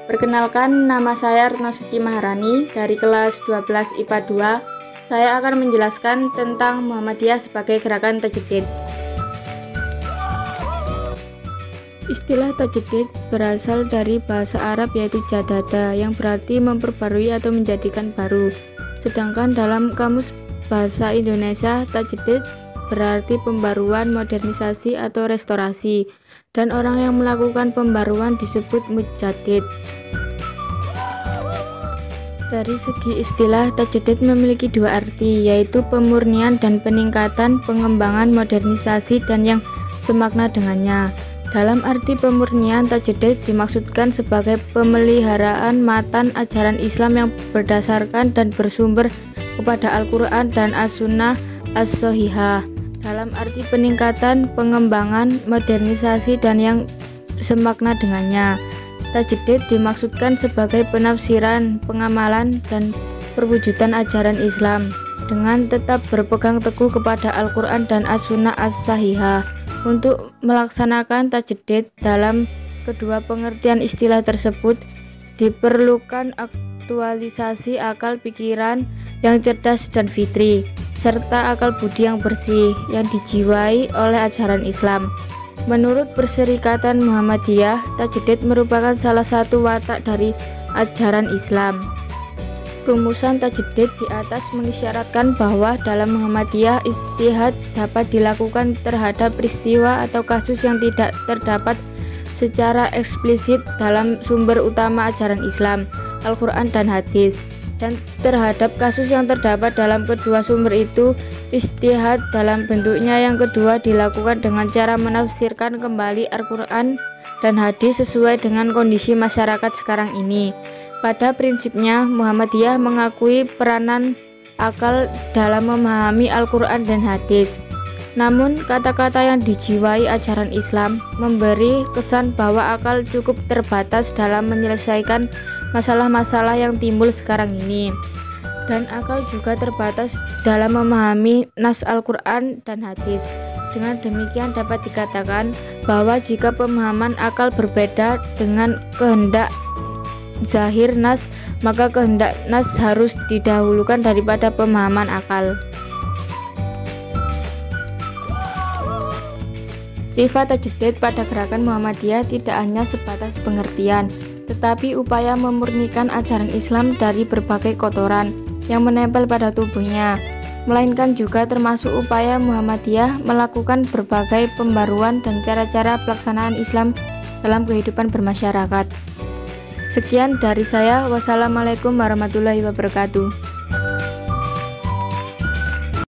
Perkenalkan, nama saya Retno Suci Maharani dari kelas 12 IPA 2. Saya akan menjelaskan tentang Muhammadiyah sebagai gerakan tajdid. Istilah tajdid berasal dari bahasa Arab yaitu jadada, yang berarti memperbarui atau menjadikan baru. Sedangkan dalam kamus bahasa Indonesia, tajdid berarti pembaruan, modernisasi, atau restorasi. Dan orang yang melakukan pembaruan disebut mujaddid. Dari segi istilah, tajdid memiliki dua arti, yaitu pemurnian dan peningkatan, pengembangan, modernisasi, dan yang semakna dengannya. Dalam arti pemurnian, tajdid dimaksudkan sebagai pemeliharaan matan ajaran Islam yang berdasarkan dan bersumber kepada Al-Quran dan As-Sunnah As-Shahihah. Dalam arti peningkatan, pengembangan, modernisasi, dan yang semakna dengannya. Tajdid dimaksudkan sebagai penafsiran, pengamalan, dan perwujudan ajaran Islam dengan tetap berpegang teguh kepada Al-Quran dan As-Sunnah As-Shahihah. Untuk melaksanakan tajdid dalam kedua pengertian istilah tersebut diperlukan aktualisasi akal pikiran yang cerdas dan fitri, serta akal budi yang bersih yang dijiwai oleh ajaran Islam. Menurut Perserikatan Muhammadiyah, tajdid merupakan salah satu watak dari ajaran Islam. Rumusan tajdid di atas mengisyaratkan bahwa dalam Muhammadiyah ijtihad dapat dilakukan terhadap peristiwa atau kasus yang tidak terdapat secara eksplisit dalam sumber utama ajaran Islam, Al-Quran dan hadis. Dan terhadap kasus yang terdapat dalam kedua sumber itu, ijtihad dalam bentuknya yang kedua dilakukan dengan cara menafsirkan kembali Al-Quran dan hadis sesuai dengan kondisi masyarakat sekarang ini. Pada prinsipnya, Muhammadiyah mengakui peranan akal dalam memahami Al-Quran dan hadis. Namun, kata-kata yang dijiwai ajaran Islam memberi kesan bahwa akal cukup terbatas dalam menyelesaikan masalah-masalah yang timbul sekarang ini. Dan akal juga terbatas dalam memahami nas Al-Quran dan hadis. Dengan demikian dapat dikatakan bahwa jika pemahaman akal berbeda dengan kehendak zahir nas, maka kehendak nas harus didahulukan daripada pemahaman akal. Sifat tajdid pada gerakan Muhammadiyah tidak hanya sebatas pengertian, tetapi upaya memurnikan ajaran Islam dari berbagai kotoran yang menempel pada tubuhnya, melainkan juga termasuk upaya Muhammadiyah melakukan berbagai pembaruan dan cara-cara pelaksanaan Islam dalam kehidupan bermasyarakat. Sekian dari saya. Wassalamualaikum warahmatullahi wabarakatuh.